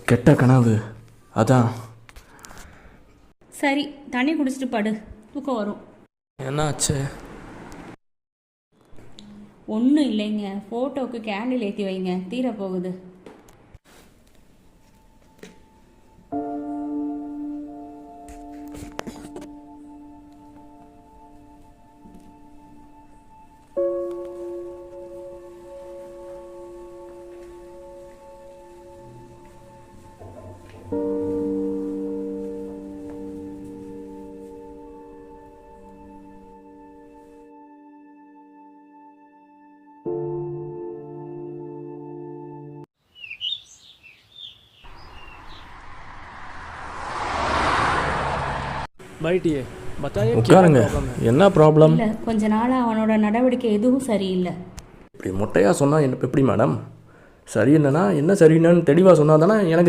கெட்ட கனவு அதான். சரி, தண்ணி குடிச்சிட்டு படு, தூக்கம் வரும். என்னாச்சு? ஒன்றும் இல்லைங்க, ஃபோட்டோவுக்கு கேண்டில் ஏற்றி வைங்க, தீரப்போகுது. बैठिए, बताइए क्या உட்காருங்க. प्रॉब्लम है? என்ன ப்ராப்ளம்? இல்லை, கொஞ்ச நாளாக அவனோட நடவடிக்கை எதுவும் சரியில்லை. இப்படி மொட்டையாக சொன்னால் என்ன எப்படி மேடம்? சரி என்னன்னா என்ன சரின்னு தெளிவாக சொன்னால் தானே எனக்கு